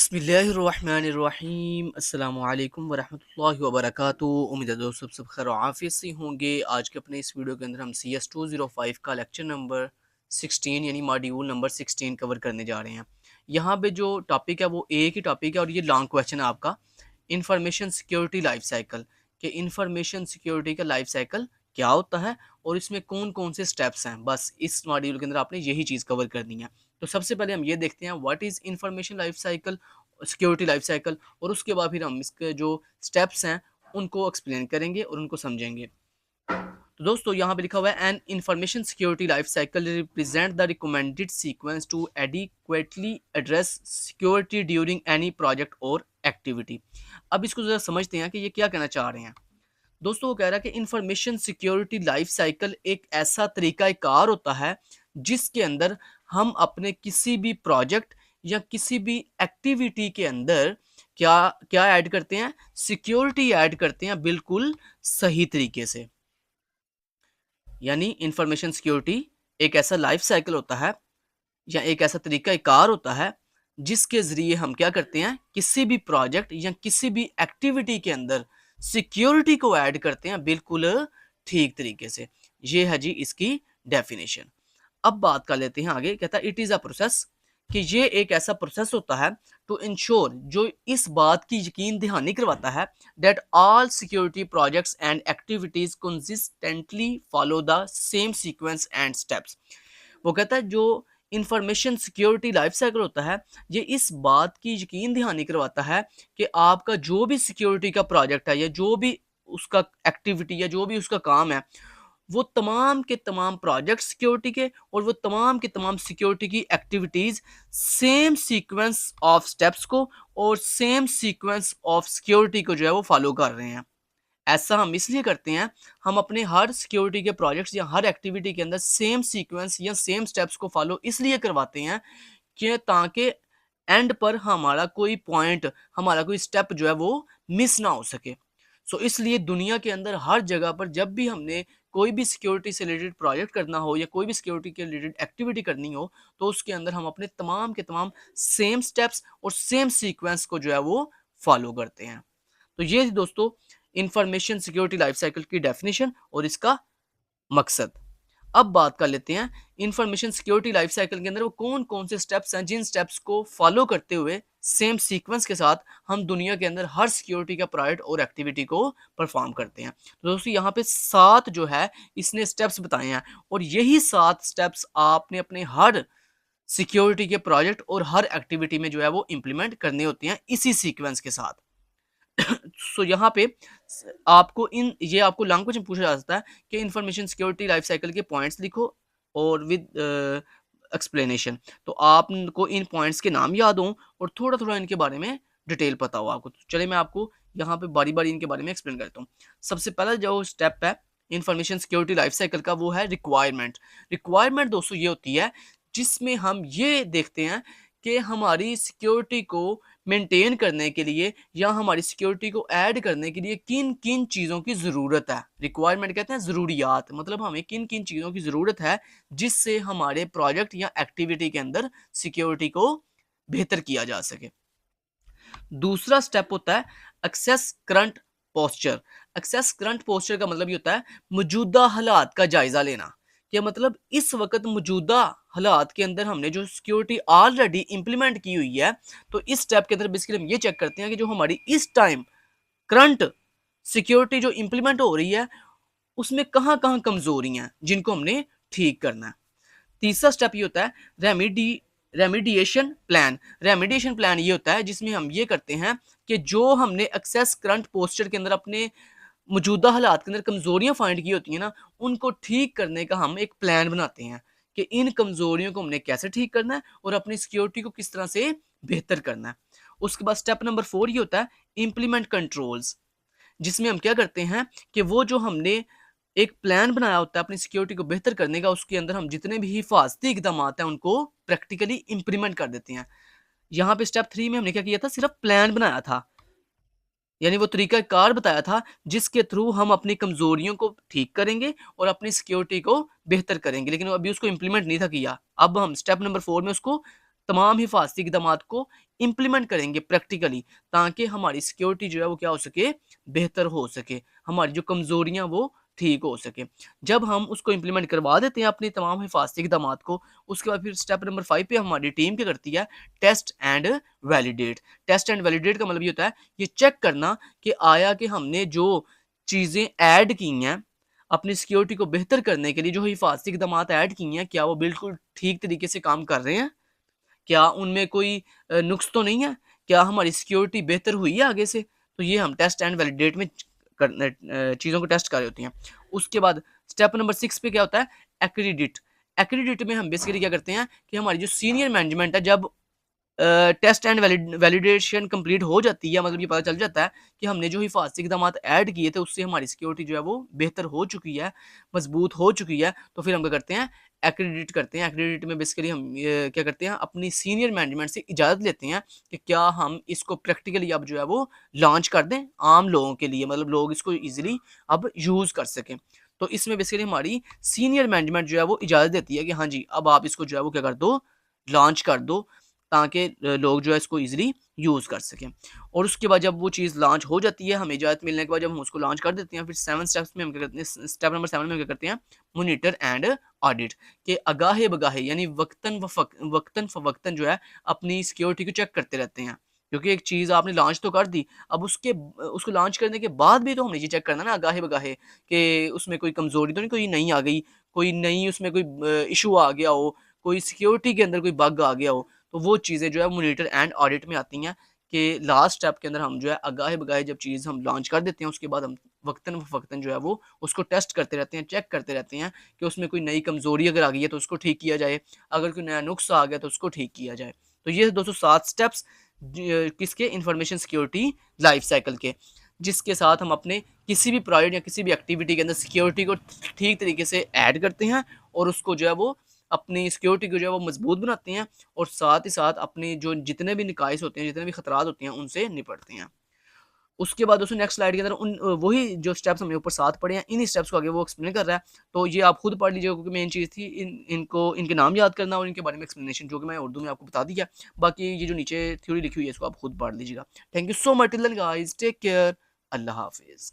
बिस्मिल्लाहिर्रहमानिर्रहीम अस्सलामुअलैकुम वरहमतुल्लाहि वबरकातुहू। उम्मीद है दोस्तों सब खैर आफियत से होंगे। आज के अपने इस वीडियो के अंदर हम CS 205 का लेक्चर नंबर 16 यानी मॉड्यूल नंबर 16 कवर करने जा रहे हैं। यहाँ पे जो टॉपिक है वो एक ही टॉपिक है और ये लॉन्ग क्वेश्चन है आपका, इंफॉर्मेशन सिक्योरिटी लाइफ साइकिल के इंफॉर्मेशन सिक्योरिटी का लाइफ साइकिल क्या होता है और इसमें कौन कौन से स्टेप्स हैं। बस इस मॉड्यूल के अंदर आपने यही चीज़ कवर करनी है। तो सबसे पहले हम ये देखते हैं what is information life cycle, security life cycle, और उसके बाद फिर हम इसके जो स्टेप्स हैं उनको एक्सप्लेन करेंगे और उनको समझेंगे। तो दोस्तों यहाँ पे लिखा हुआ है an information security life cycle represent the recommended sequence to adequately address security during any project और एक्टिविटी। अब इसको जरा समझते हैं कि ये क्या कहना चाह रहे हैं। दोस्तों वो कह रहा है कि इंफॉर्मेशन सिक्योरिटी लाइफ साइकिल एक ऐसा तरीका कार होता है जिसके अंदर हम अपने किसी भी प्रोजेक्ट या किसी भी एक्टिविटी के अंदर क्या क्या ऐड करते हैं, सिक्योरिटी ऐड करते हैं बिल्कुल सही तरीके से। यानी इंफॉर्मेशन सिक्योरिटी एक ऐसा लाइफ साइकिल होता है या एक ऐसा तरीका कार होता है जिसके ज़रिए हम क्या करते हैं, किसी भी प्रोजेक्ट या किसी भी एक्टिविटी के अंदर सिक्योरिटी को ऐड करते हैं बिल्कुल ठीक तरीके से। ये है जी इसकी डेफिनेशन। अब बात कर लेते हैं आगे। कहता है इट इज़ अ प्रोसेस, कि ये एक ऐसा प्रोसेस होता है टू इंश्योर, जो इस बात की यकीन दहानी करवाता है that all security projects and activities consistently follow the same sequence and steps. वो कहता है जो इंफॉर्मेशन सिक्योरिटी लाइफ साइकिल होता है ये इस बात की यकीन दहानी करवाता है कि आपका जो भी सिक्योरिटी का प्रोजेक्ट है या जो भी उसका एक्टिविटी या जो भी उसका काम है, वो तमाम के तमाम प्रोजेक्ट सिक्योरिटी के और वो तमाम के तमाम सिक्योरिटी की activities same sequence of steps को और सेम सीक्वेंस ऑफ सिक्योरिटी को जो है वो फॉलो कर रहे हैं। ऐसा हम इसलिए करते हैं, हम अपने हर सिक्योरिटी के प्रोजेक्ट्स या हर एक्टिविटी के अंदर सेम सीक्वेंस या सेम स्टेप्स को फॉलो इसलिए करवाते हैं कि ताकि एंड पर हमारा कोई पॉइंट, हमारा कोई स्टेप जो है वो मिस ना हो सके। सो इसलिए दुनिया के अंदर हर जगह पर जब भी हमने कोई भी सिक्योरिटी से रिलेटेड प्रोजेक्ट करना हो या कोई भी सिक्योरिटी के रिलेटेड एक्टिविटी करनी हो, तो उसके अंदर हम अपने तमाम के तमाम सेम स्टेप्स और सेम सीक्वेंस को जो है वो फॉलो करते हैं। तो ये थी दोस्तों इंफॉर्मेशन सिक्योरिटी लाइफ साइकिल की डेफिनेशन और इसका मकसद। अब बात कर लेते हैं इंफॉर्मेशन सिक्योरिटी लाइफ साइकिल के अंदर वो कौन कौन से स्टेप्स हैं जिन स्टेप्स को फॉलो करते हुए सेम सीक्वेंस के साथ हम दुनिया के अंदर हर सिक्योरिटी का प्रोजेक्ट और एक्टिविटी को परफॉर्म करते हैं। तो दोस्तों यहाँ पे 7 जो है इसने स्टेप्स बताए हैं और यही 7 स्टेप्स आपने अपने हर सिक्योरिटी के प्रोजेक्ट और हर एक्टिविटी में जो है वो इम्प्लीमेंट करने होते हैं इसी सीक्वेंस के साथ। सो यहाँ पे आपको ये आपको लॉन्ग क्वेश्चन पूछा जा सकता है कि इंफॉर्मेशन सिक्योरिटी लाइफ साइकिल के पॉइंट्स लिखो और विद एक्सप्लेनेशन। तो आपको इन पॉइंट्स के नाम याद हों और थोड़ा थोड़ा इनके बारे में डिटेल पता हो आपको। तो चलिए मैं आपको यहाँ पे बारी बारी इनके बारे में एक्सप्लेन करता हूँ। सबसे पहला जो स्टेप है इंफॉर्मेशन सिक्योरिटी लाइफ साइकिल का वो है रिक्वायरमेंट। रिक्वायरमेंट दोस्तों ये होती है जिसमें हम ये देखते हैं कि हमारी सिक्योरिटी को मेंटेन करने के लिए या हमारी सिक्योरिटी को ऐड करने के लिए किन किन चीज़ों की ज़रूरत है। रिक्वायरमेंट कहते हैं ज़रूरियात, मतलब हमें किन किन चीज़ों की ज़रूरत है जिससे हमारे प्रोजेक्ट या एक्टिविटी के अंदर सिक्योरिटी को बेहतर किया जा सके। दूसरा स्टेप होता है assess current posture. Assess current posture का मतलब ये होता है मौजूदा हालात का जायजा लेना, कि मतलब इस वक्त मौजूदा हालात के अंदर हमने जो सिक्योरिटी ऑलरेडी इंप्लीमेंट की हुई है, तो इस स्टेप के अंदर बेसिकली हम ये चेक करते हैं कि जो हमारी इस टाइम करंट सिक्योरिटी जो इंप्लीमेंट हो रही है उसमें कहाँ कहाँ कमजोरी हैं जिनको हमने ठीक करना है। तीसरा स्टेप ये होता है रेमिडिएशन प्लान। रेमिडिएशन प्लान ये होता है जिसमें हम ये करते हैं कि जो हमने एक्सेस करंट पोस्चर के अंदर अपने मौजूदा हालात के अंदर कमजोरियां फाइंड की होती हैं ना, उनको ठीक करने का हम एक प्लान बनाते हैं कि इन कमजोरियों को हमने कैसे ठीक करना है और अपनी सिक्योरिटी को किस तरह से बेहतर करना है। उसके बाद स्टेप नंबर 4 ये होता है इम्प्लीमेंट कंट्रोल्स, जिसमें हम क्या करते हैं कि वो जो हमने एक प्लान बनाया होता है अपनी सिक्योरिटी को बेहतर करने का, उसके अंदर हम जितने भी हिफाजती इकदाम हैं उनको प्रैक्टिकली इंप्लीमेंट कर देते हैं। यहाँ पे स्टेप 3 में हमने क्या किया था, सिर्फ प्लान बनाया था, यानी वो तरीका कार बताया था जिसके थ्रू हम अपनी कमजोरियों को ठीक करेंगे और अपनी सिक्योरिटी को बेहतर करेंगे, लेकिन अभी उसको इंप्लीमेंट नहीं था किया। अब हम स्टेप नंबर 4 में उसको तमाम हिफाजती इक़दामात को इम्प्लीमेंट करेंगे प्रैक्टिकली, ताकि हमारी सिक्योरिटी जो है वो क्या हो सके, बेहतर हो सके, हमारी जो कमज़ोरियाँ वो ठीक हो सके। जब हम उसको इम्प्लीमेंट करवा देते हैं अपनी तमाम हिफाजती इक़दामात को, उसके बाद फिर स्टेप नंबर 5 पे हमारी टीम क्या करती है, test and validate. Test and validate का मतलब ये होता है, ये चेक करना कि आया कि हमने जो चीज़ें ऐड की हैं, अपनी सिक्योरिटी को बेहतर करने के लिए जो हिफाजती इक़दामात ऐड की हैं, क्या वो बिल्कुल ठीक तरीके से काम कर रहे हैं? क्या उनमें कोई नुक्स तो नहीं है? क्या हमारी सिक्योरिटी बेहतर हुई है आगे से? तो ये हम टेस्ट एंड वैलिडेट में चीज़ों को टेस्ट कर रही होती हैं। उसके बाद स्टेप नंबर 6 पे क्या होता है, एक्रीडिट। एक्रीडिट में हम बेसिकली क्या करते हैं कि हमारी जो सीनियर मैनेजमेंट है, जब टेस्ट एंड वैलिडेशन कंप्लीट हो जाती है, मतलब ये पता चल जाता है कि हमने जो हिफाजती इक़दामात ऐड किए थे उससे हमारी सिक्योरिटी जो है वो बेहतर हो चुकी है, मजबूत हो चुकी है, तो फिर हम क्या करते हैं, एक्रेडिट करते हैं। एक्रेडिट में बेसिकली हम क्या करते हैं, अपनी सीनियर मैनेजमेंट से इजाज़त लेते हैं कि क्या हम इसको प्रैक्टिकली अब जो है वो लॉन्च कर दें आम लोगों के लिए, मतलब लोग इसको ईजिली अब यूज़ कर सकें। तो इसमें बेसिकली हमारी सीनियर मैनेजमेंट जो है वो इजाज़त देती है कि हाँ जी, अब आप इसको जो है वो क्या कर दो, लॉन्च कर दो, ताकि लोग जो है इसको ईज़िली यूज़ कर सकें। और उसके बाद जब वो चीज़ लॉन्च हो जाती है, हमें इजाज़त मिलने के बाद जब हम उसको लॉन्च कर देते हैं, फिर 7 स्टेप्स में हम क्या करते हैं, स्टेप नंबर 7 में हम क्या करते हैं, मॉनिटर एंड ऑडिट, के आगाहे-बगाहे यानी वक़्तन जो है अपनी सिक्योरिटी को चेक करते रहते हैं। क्योंकि एक चीज़ आपने लॉन्च तो कर दी, अब उसको लॉन्च करने के बाद भी तो हमने ये चेक करना है ना आगाहे-बगाहे, कि उसमें कोई कमज़ोरी तो नहीं कोई नई आ गई, कोई नई उसमें कोई इश्यू आ गया हो, कोई सिक्योरिटी के अंदर कोई बग आ गया हो। तो वो चीज़ें जो है मॉनिटर एंड ऑडिट में आती हैं, कि लास्ट स्टेप के अंदर हम जो है आगाहे-बगाहे जब चीज़ हम लॉन्च कर देते हैं, उसके बाद हम वक़्तन-फ़वक़्तन जो है वो उसको टेस्ट करते रहते हैं, चेक करते रहते हैं कि उसमें कोई नई कमज़ोरी अगर आ गई है तो उसको ठीक किया जाए, अगर कोई नया नुक्स आ गया तो उसको ठीक किया जाए। तो ये 207 स्टेप्स किसके, इन्फॉर्मेशन सिक्योरिटी लाइफ़ साइकिल के, जिसके साथ हम अपने किसी भी प्रोजेक्ट या किसी भी एक्टिविटी के अंदर सिक्योरिटी को ठीक तरीके से ऐड करते हैं, और उसको जो है वो अपनी सिक्योरिटी को जो है वो मजबूत बनाते हैं, और साथ ही साथ अपनी जो जितने भी निकाइस होते हैं, जितने भी खतरात होते हैं, उनसे निपटते हैं। उसके बाद दोस्तों नेक्स्ट स्लाइड के अंदर वही जो स्टेप्स हमने ऊपर 7 पढ़े हैं, इन्हीं स्टेप्स को आगे वो एक्सप्लेन कर रहा है। तो ये आप खुद पढ़ लीजिएगा, क्योंकि मेन चीज़ थी इनको इनके नाम याद करना और इनके बारे में एक्सप्लेनेशन, जो कि मैं उर्दू में आपको बता दिया। बाकी ये जो नीचे थ्योरी लिखी हुई है इसको आप खुद पढ़ लीजिएगा। Thank you so much, till then guys, take care, अल्लाह हाफ़िज़।